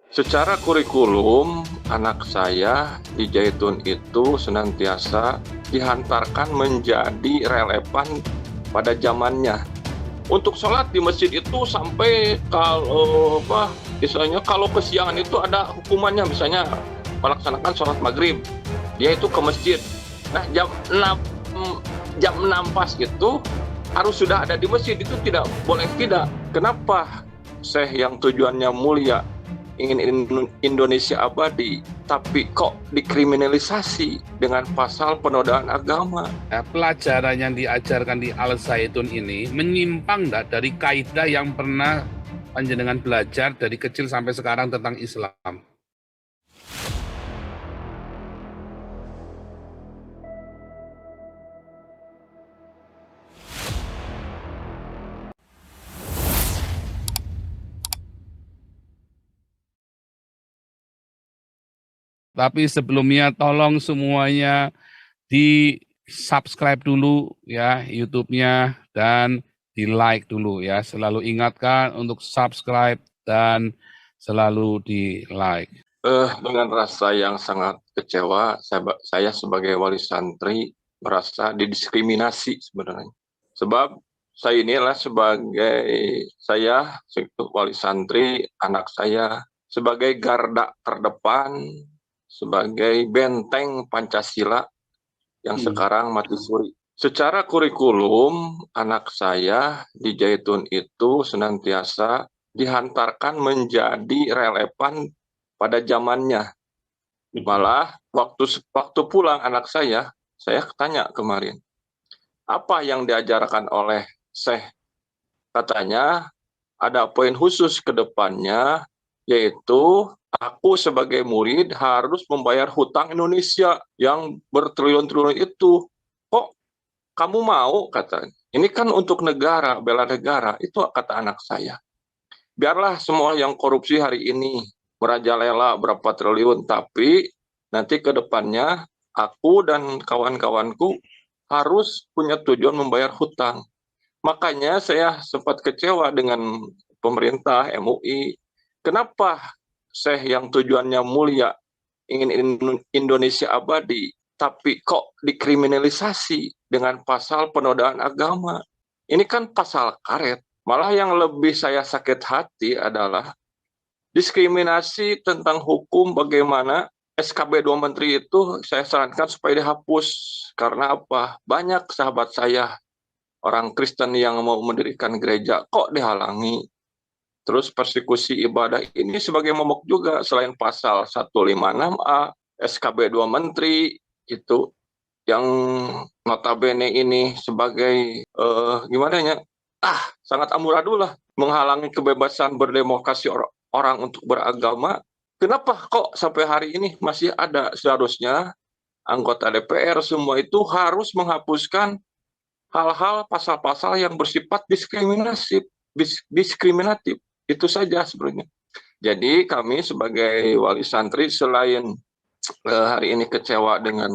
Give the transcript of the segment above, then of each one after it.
Secara kurikulum, anak saya di Jaitun itu senantiasa dihantarkan menjadi relevan pada zamannya. Untuk sholat di masjid itu sampai kalau misalnya kalau kesiangan itu ada hukumannya, misalnya melaksanakan sholat maghrib, dia itu ke masjid. Nah jam 6 pas itu harus sudah ada di masjid, itu tidak boleh tidak. Kenapa? Syekh yang tujuannya mulia ingin Indonesia abadi, tapi kok dikriminalisasi dengan pasal penodaan agama? Nah, pelajaran yang diajarkan di Al Zaitun ini menyimpang nggak dari kaidah yang pernah panjenengan belajar dari kecil sampai sekarang tentang Islam? Tapi sebelumnya tolong semuanya di subscribe dulu ya YouTube-nya dan di like dulu ya. Selalu ingatkan untuk subscribe dan selalu di like. Dengan rasa yang sangat kecewa, saya sebagai wali santri merasa didiskriminasi sebenarnya. Sebab saya inilah saya wali santri, anak saya sebagai garda terdepan, sebagai benteng Pancasila yang sekarang mati suri. Secara kurikulum, anak saya di Jaitun itu senantiasa dihantarkan menjadi relevan pada zamannya. Malah waktu pulang anak saya tanya kemarin, apa yang diajarkan oleh Syekh? Katanya ada poin khusus ke depannya, yaitu aku sebagai murid harus membayar hutang Indonesia yang bertriliun-triliun itu. Kok kamu mau, katanya. Ini kan untuk negara, bela negara, itu kata anak saya. Biarlah semua yang korupsi hari ini merajalela berapa triliun, tapi nanti ke depannya aku dan kawan-kawanku harus punya tujuan membayar hutang. Makanya saya sempat kecewa dengan pemerintah MUI. Kenapa Syekh yang tujuannya mulia ingin Indonesia abadi, tapi kok dikriminalisasi dengan pasal penodaan agama? Ini kan pasal karet. Malah yang lebih saya sakit hati adalah diskriminasi tentang hukum, bagaimana SKB 2 Menteri itu saya sarankan supaya dihapus. Karena apa? Banyak sahabat saya, orang Kristen yang mau mendirikan gereja, kok dihalangi. Terus persekusi ibadah ini sebagai momok juga, selain pasal 156A, SKB 2 Menteri, itu yang notabene ini sebagai gimana ya, sangat amburadul lah, menghalangi kebebasan berdemokrasi orang untuk beragama. Kenapa kok sampai hari ini masih ada? Seharusnya anggota DPR semua itu harus menghapuskan hal-hal pasal-pasal yang bersifat diskriminatif. Itu saja sebenarnya. Jadi kami sebagai wali santri, selain hari ini kecewa dengan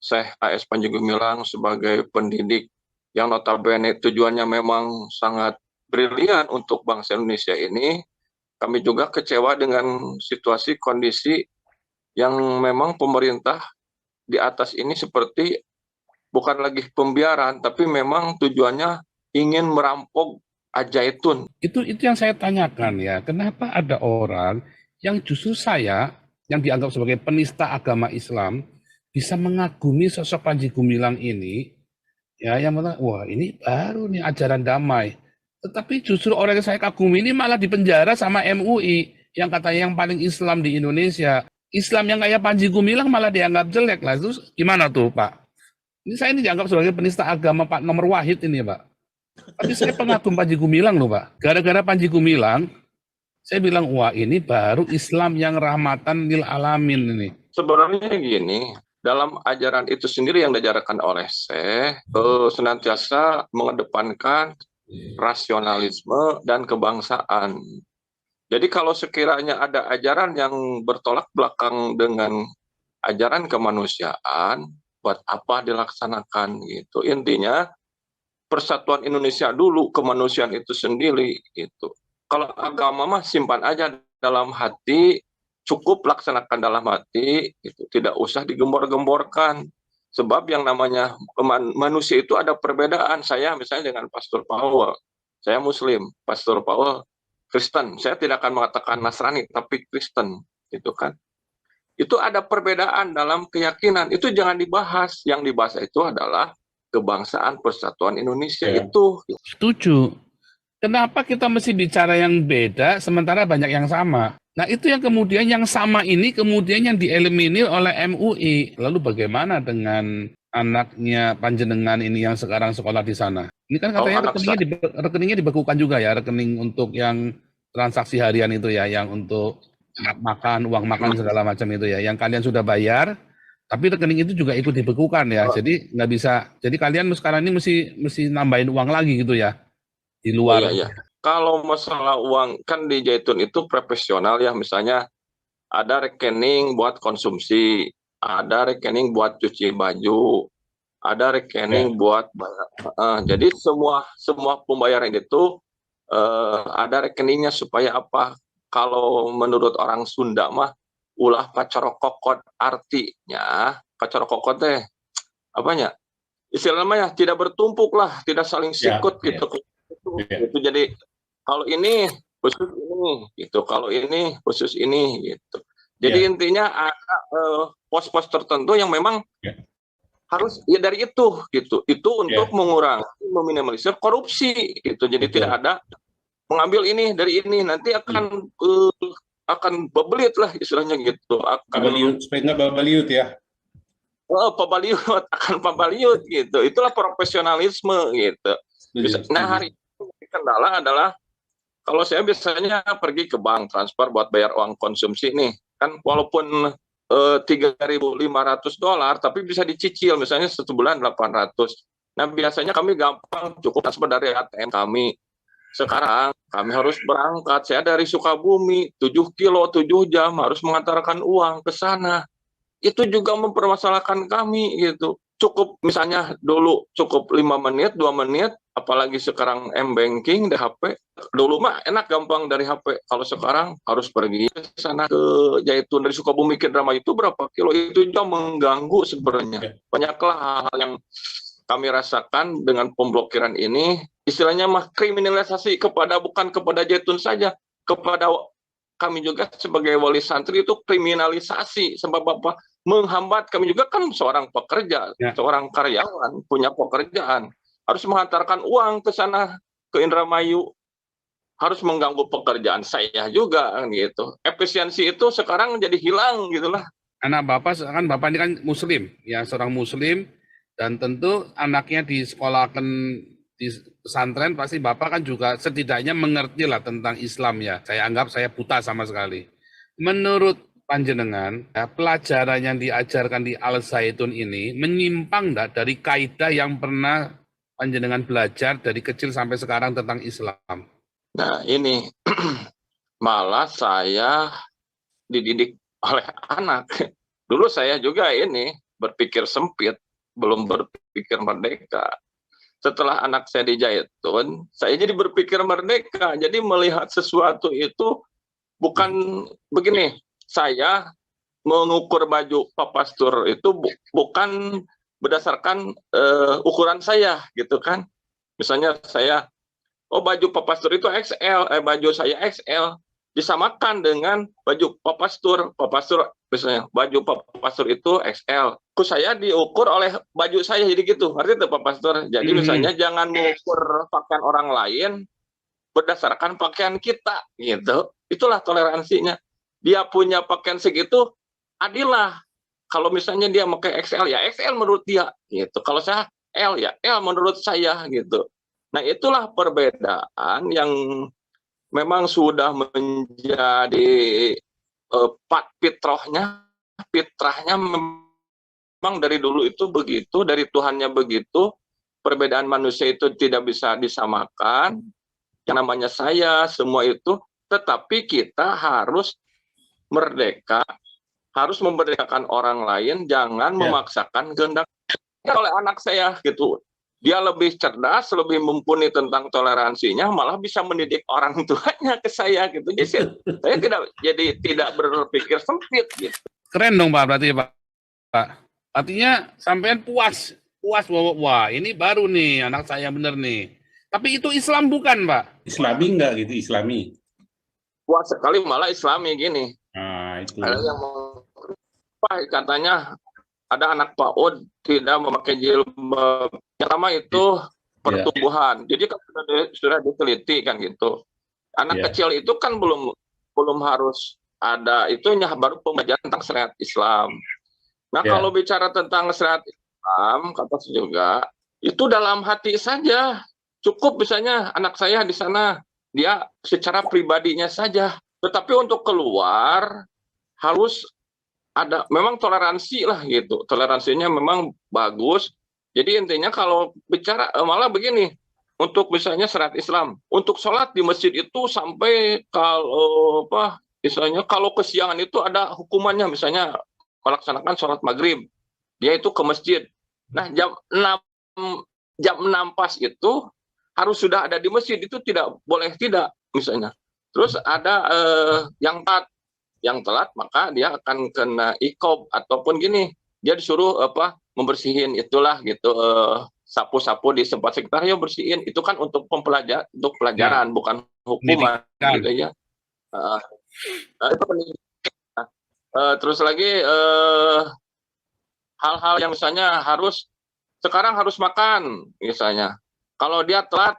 Syekh A.S. Panji Gumilang sebagai pendidik yang notabene tujuannya memang sangat brilian untuk bangsa Indonesia ini, kami juga kecewa dengan situasi kondisi yang memang pemerintah di atas ini seperti bukan lagi pembiaran, tapi memang tujuannya ingin merampok Al-Zaitun. Itu yang saya tanyakan ya, kenapa ada orang yang justru saya yang dianggap sebagai penista agama Islam bisa mengagumi sosok Panji Gumilang ini, ya yang mengatakan, wah ini baru nih ajaran damai. Tetapi justru orang yang saya kagumi ini malah dipenjara sama MUI yang katanya yang paling Islam di Indonesia. Islam yang kayak Panji Gumilang malah dianggap jelek lah. Terus gimana tuh Pak? Ini dianggap sebagai penista agama Pak nomor wahid ini Pak. Tapi saya pengagum Panji Gumilang loh Pak. Gara-gara Panji Gumilang, saya bilang, wah ini baru Islam yang rahmatan lil alamin ini. Sebenarnya gini, dalam ajaran itu sendiri yang diajarkan oleh Syekh, senantiasa mengedepankan rasionalisme dan kebangsaan. Jadi kalau sekiranya ada ajaran yang bertolak belakang dengan ajaran kemanusiaan, buat apa dilaksanakan gitu. Intinya persatuan Indonesia dulu, kemanusiaan itu sendiri gitu. Kalau agama mah simpan aja dalam hati, cukup laksanakan dalam hati, itu tidak usah digembor-gemborkan. Sebab yang namanya manusia itu ada perbedaan. Saya misalnya dengan Pastor Paul, saya Muslim, Pastor Paul Kristen. Saya tidak akan mengatakan Nasrani, tapi Kristen, gitu kan. Itu ada perbedaan dalam keyakinan. Itu jangan dibahas. Yang dibahas itu adalah kebangsaan persatuan Indonesia itu. Setuju. Kenapa kita mesti bicara yang beda sementara banyak yang sama? Nah, itu yang kemudian yang sama ini kemudian yang dieliminir oleh MUI. Lalu bagaimana dengan anaknya panjenengan ini yang sekarang sekolah di sana? Ini kan katanya rekeningnya dibekukan juga ya, rekening untuk yang transaksi harian itu ya, yang untuk makan, uang makan segala macam itu ya, yang kalian sudah bayar, tapi rekening itu juga ikut dibekukan ya. Jadi nggak bisa. Jadi kalian sekarang ini mesti nambahin uang lagi gitu ya di luar. Iya. Kalau masalah uang kan di Zaitun itu profesional ya, misalnya ada rekening buat konsumsi, ada rekening buat cuci baju, ada rekening buat jadi semua pembayaran itu ada rekeningnya supaya apa? Kalau menurut orang Sunda mah ulah pacarokokot, artinya pacarokokot teh apanya? Istilahnya tidak bertumpuk lah, tidak saling sikut gitu. Gitu. Jadi kalau ini khusus ini gitu, kalau ini khusus ini gitu. Jadi intinya ada pos-pos tertentu yang memang harus ya dari itu gitu. Itu untuk mengurangi, meminimalisir korupsi gitu. Jadi tidak ada mengambil ini dari ini, nanti akan bebelit lah istilahnya gitu. Supaya nggak babaliut ya. Pabaliut, akan pabaliut gitu. Itulah profesionalisme gitu. Nah, hari ini kendala adalah kalau saya biasanya pergi ke bank transfer buat bayar uang konsumsi nih, kan walaupun $3.500, tapi bisa dicicil, misalnya 1 bulan 800. Nah, biasanya kami gampang cukup transfer dari ATM kami. Sekarang kami harus berangkat, saya dari Sukabumi, 7 kilo, 7 jam, harus mengantarkan uang ke sana. Itu juga mempermasalahkan kami gitu. Cukup misalnya dulu cukup 5 menit, 2 menit, apalagi sekarang M-Banking di HP. Dulu mah enak gampang dari HP. Kalau sekarang harus pergi ke sana ke Zaitun, dari Sukabumi ke Indramayu itu berapa kilo, itu juga mengganggu sebenarnya. Banyaklah hal-hal yang kami rasakan dengan pemblokiran ini, istilahnya mah kriminalisasi bukan kepada Zaitun saja, kepada kami juga sebagai wali santri itu kriminalisasi, sebab apa? Menghambat kami juga kan seorang pekerja, seorang karyawan, punya pekerjaan, harus menghantarkan uang ke sana, ke Indramayu, harus mengganggu pekerjaan saya juga gitu. Efisiensi itu sekarang jadi hilang gitulah. Anak bapak ini kan Muslim, ya seorang Muslim, dan tentu anaknya disekolahkan di pesantren, pasti bapak kan juga setidaknya mengerti lah tentang Islam ya. Saya anggap saya buta sama sekali. Menurut panjenengan, pelajaran yang diajarkan di Al Zaitun ini menyimpang enggak dari kaidah yang pernah panjenengan belajar dari kecil sampai sekarang tentang Islam? Nah ini malah saya dididik oleh anak. Dulu saya juga ini berpikir sempit, belum berpikir merdeka. Setelah anak saya di Zaitun, saya jadi berpikir merdeka. Jadi melihat sesuatu itu bukan begini. Saya mengukur baju Pak Pastur itu bukan berdasarkan ukuran saya, gitu kan. Misalnya saya, baju Pak Pastur itu XL, baju saya XL, disamakan dengan baju Pak Pastur. Pak Pastur misalnya baju Pak Pastur itu XL. Saya diukur oleh baju saya, jadi gitu. Artinya itu Pak Pastur. Jadi misalnya jangan mengukur pakaian orang lain berdasarkan pakaian kita, gitu. Itulah toleransinya. Dia punya pakaian segitu, adillah. Kalau misalnya dia pakai XL, ya XL menurut dia, gitu. Kalau saya L, ya L menurut saya, gitu. Nah, itulah perbedaan yang memang sudah menjadi fitrahnya memang dari dulu itu begitu, dari Tuhannya begitu. Perbedaan manusia itu tidak bisa disamakan. Yang namanya saya, semua itu, tetapi kita harus merdeka, harus memerdekakan orang lain, jangan memaksakan kehendak oleh anak saya gitu. dia lebih cerdas, lebih mumpuni tentang toleransinya, malah bisa mendidik orang tuanya ke saya gitu. Jadi saya tidak berpikir sempit gitu. Keren dong Pak, berarti Pak. Artinya sampean puas bahwa wah ini baru nih anak saya bener nih. Tapi itu Islam bukan Pak? Islami enggak gitu, Islami. Puas sekali malah Islami gini. Nah, itu. Ada yang mau katanya ada anak PAUD tidak memakai jilbab. Yang pertama itu pertumbuhan. Jadi kan sudah diteliti kan gitu. Anak kecil itu kan belum harus ada itunya, baru pembelajaran tentang syariat Islam. Nah, kalau bicara tentang syariat Islam, kata saya juga, itu dalam hati saja. Cukup misalnya anak saya di sana, dia secara pribadinya saja. Tetapi untuk keluar harus ada memang toleransi lah gitu. Toleransinya memang bagus. Jadi intinya kalau bicara malah begini, untuk misalnya syariat Islam, untuk sholat di masjid itu sampai kalau misalnya kalau kesiangan itu ada hukumannya, misalnya melaksanakan sholat maghrib, dia itu ke masjid. Nah jam 6 pas itu harus sudah ada di masjid, itu tidak boleh tidak misalnya. Terus ada yang telat maka dia akan kena iqab ataupun gini, dia disuruh membersihin itulah gitu, sapu-sapu di tempat sekitar, ya bersihin, itu kan untuk pelajaran bukan hukuman gitu ya. Itu pendidikan. Terus lagi hal-hal yang misalnya sekarang harus makan misalnya, kalau dia telat,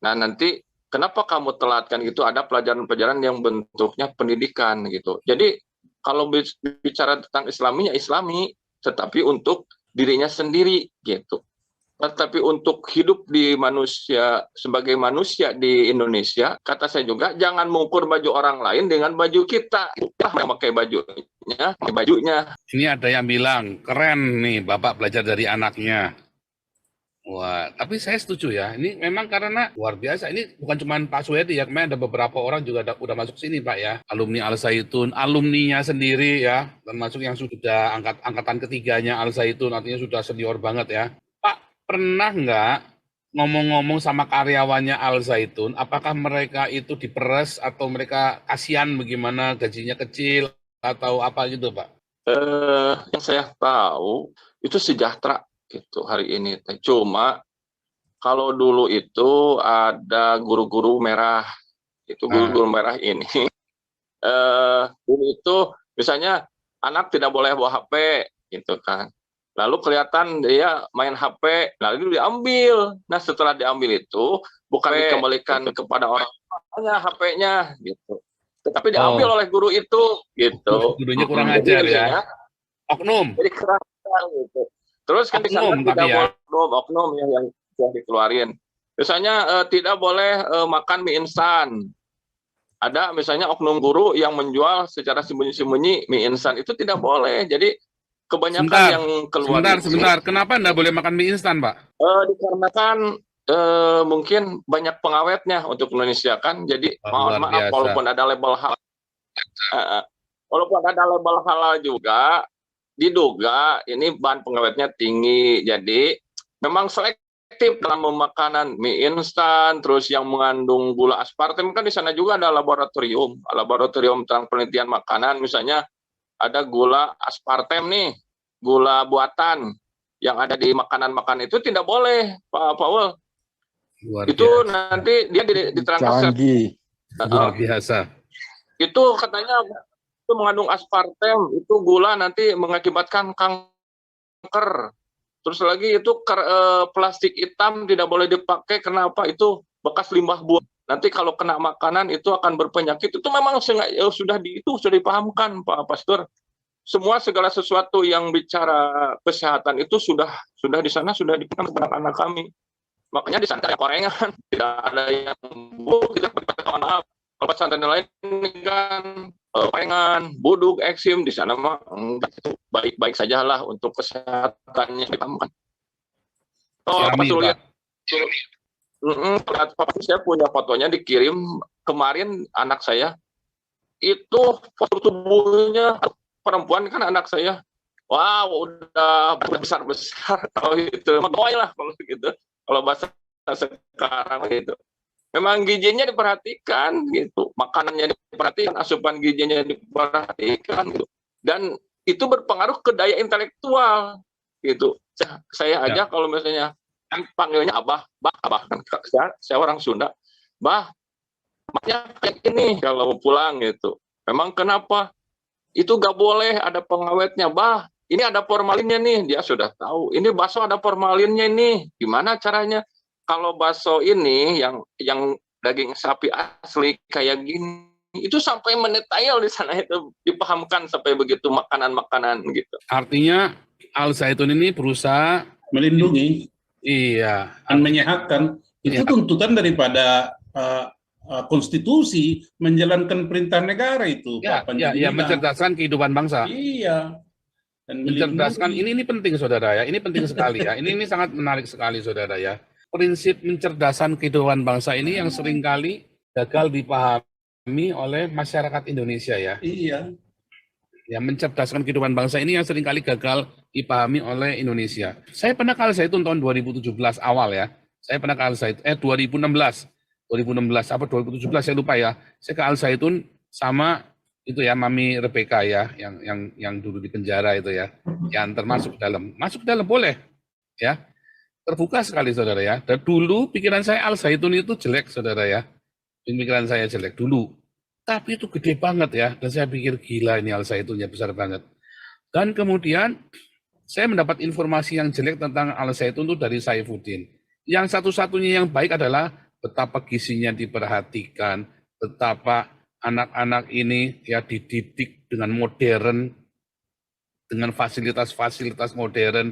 nah nanti kenapa kamu telat kan gitu, ada pelajaran-pelajaran yang bentuknya pendidikan gitu. Jadi kalau bicara tentang Islami ya Islami, tetapi untuk dirinya sendiri gitu. Tetapi untuk hidup di manusia sebagai manusia di Indonesia, kata saya juga jangan mengukur baju orang lain dengan baju kita. Pakai bajunya. Ini ada yang bilang keren nih Bapak belajar dari anaknya. Wah, tapi saya setuju ya. Ini memang karena luar biasa. Ini bukan cuma Pak Suyadi ya, kemarin ada beberapa orang juga udah masuk sini Pak ya. Alumni Al Zaitun, alumninya sendiri ya, termasuk yang sudah angkatan ketiganya Al Zaitun, artinya sudah senior banget ya. Pak, pernah nggak ngomong-ngomong sama karyawannya Al Zaitun, apakah mereka itu diperes atau mereka kasihan bagaimana gajinya kecil atau apa gitu Pak? Yang saya tahu itu sejahtera gitu hari ini. Cuma kalau dulu itu ada guru-guru merah, itu guru-guru merah ini dulu itu misalnya anak tidak boleh bawa HP gitu kan, lalu kelihatan dia main HP, lalu diambil. Nah setelah diambil itu bukan dikembalikan kepada orang tuanya HP-nya gitu, tetapi diambil oleh guru itu gitu. Gurunya kurang ajar ya, oknum. Jadi kurang ajar gitu. Terus kan di sana tidak boleh oknum yang dikeluarin. Misalnya tidak boleh makan mie instan. Ada misalnya oknum guru yang menjual secara sembunyi-sembunyi mie instan, itu tidak boleh. Jadi kebanyakan yang keluar. Sebentar. Kenapa enggak boleh makan mie instan, Pak? Dikarenakan mungkin banyak pengawetnya untuk Indonesia kan. Jadi mohon maaf, walaupun ada label halal, juga diduga ini bahan pengawetnya tinggi, jadi memang selektif dalam makanan mie instan. Terus yang mengandung gula aspartem kan di sana juga ada laboratorium tentang penelitian makanan. Misalnya ada gula aspartem nih, gula buatan yang ada di makanan itu tidak boleh, Pak Paul. Itu nanti dia diterangkan luar biasa. Itu katanya itu mengandung aspartem, itu gula nanti mengakibatkan kanker. Terus lagi itu plastik hitam tidak boleh dipakai, kenapa? Itu bekas limbah buah. Nanti kalau kena makanan itu akan berpenyakit. Itu memang sudah dipahamkan Pak Pastor. Segala sesuatu yang bicara kesehatan itu sudah di sana sudah dipahami kepada anak kami. Makanya di sana ada korengan, tidak ada yang tidak maaf. Kalau pesantren lain kan pengan, buduk, eksim, di sana mah baik-baik sajalah untuk kesehatannya dipahamkan. Pak Sulit, saya punya fotonya dikirim kemarin anak saya, itu foto tubuhnya perempuan kan anak saya, Wah, udah besar-besar kalau itu. Magoy lah kalau gitu. Kalau bahasa sekarang gitu. Memang gizinya diperhatikan gitu, makanannya diperhatikan, asupan gizinya diperhatikan gitu. Dan itu berpengaruh ke daya intelektual gitu. Saya aja kalau misalnya kan panggilnya abah, abah kan saya orang Sunda, bah, makanya kayak ini kalau pulang gitu. Memang kenapa? Itu gak boleh ada pengawetnya, bah. Ini ada formalinnya nih, dia sudah tahu. Ini bakso ada formalinnya nih. Gimana caranya? Kalau bakso ini yang daging sapi asli kayak gini, itu sampai mendetail di sana, itu dipahamkan sampai begitu makanan-makanan gitu. Artinya Al Zaitun ini berusaha melindungi, iya, dan menyehatkan. Itu tuntutan daripada konstitusi, menjalankan perintah negara itu, ya, Pak Panji Gumilang. mencerdaskan kehidupan bangsa. Iya. Dan Mencerdaskan ini penting saudara ya, ini penting sekali ya, ini sangat menarik sekali saudara ya. Prinsip mencerdaskan kehidupan bangsa ini yang seringkali gagal dipahami oleh masyarakat Indonesia ya. Iya. Ya, mencerdaskan kehidupan bangsa ini yang seringkali gagal dipahami oleh Indonesia. Saya pernah ke Al Zaitun tahun 2017 awal ya. Saya pernah ke Al Zaitun 2016 apa 2017 saya lupa ya. Saya ke Al Zaitun sama itu ya Mami Rebecca ya yang dulu di penjara itu ya. Yang termasuk dalam. Masuk dalam boleh ya. Terbuka sekali saudara ya. Dan dulu pikiran saya Al Zaitun itu jelek saudara ya. Pikiran saya jelek dulu. Tapi itu gede banget ya. Dan saya pikir gila ini Al Zaitunnya besar banget. Dan kemudian saya mendapat informasi yang jelek tentang Al Zaitun itu dari Saifuddin. Yang satu-satunya yang baik adalah betapa gizinya diperhatikan, betapa anak-anak ini ya dididik dengan modern, dengan fasilitas-fasilitas modern.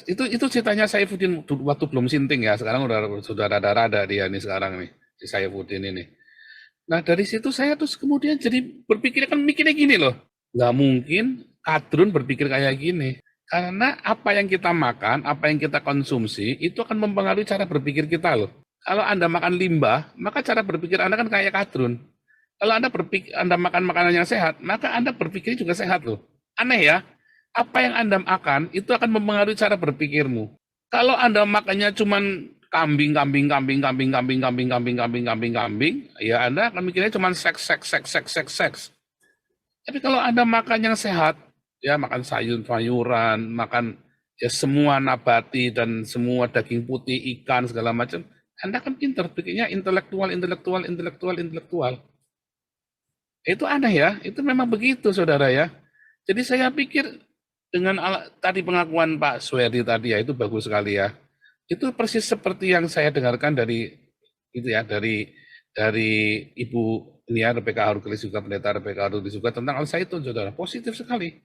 Itu ceritanya Saifuddin waktu belum sinting ya. Sekarang sudah rada-rada dia nih sekarang nih, si Saifuddin ini. Nah dari situ saya terus kemudian jadi berpikir kan mikirnya gini loh, nggak mungkin kadrun berpikir kayak gini. Karena apa yang kita makan, apa yang kita konsumsi, itu akan mempengaruhi cara berpikir kita loh. Kalau Anda makan limbah, maka cara berpikir Anda kan kayak kadrun. Kalau Anda makan makanan yang sehat, maka Anda berpikir juga sehat loh. Aneh ya, apa yang Anda makan itu akan mempengaruhi cara berpikirmu. Kalau Anda makannya cuman kambing, ya Anda akan mikirnya cuma seks. Tapi kalau Anda makan yang sehat, ya makan sayuran, makan ya semua nabati dan semua daging putih, ikan segala macam, Anda kan pintar, pikirnya intelektual. Itu aneh ya, itu memang begitu saudara ya. Jadi saya pikir dengan tadi pengakuan Pak Suwerdi tadi ya, itu bagus sekali ya. Itu persis seperti yang saya dengarkan dari itu ya, dari Ibu ini ya, Rebecca Haruklis juga, pendeta Rebecca Haruklis juga tentang Al Zaitun, saudara. Positif sekali.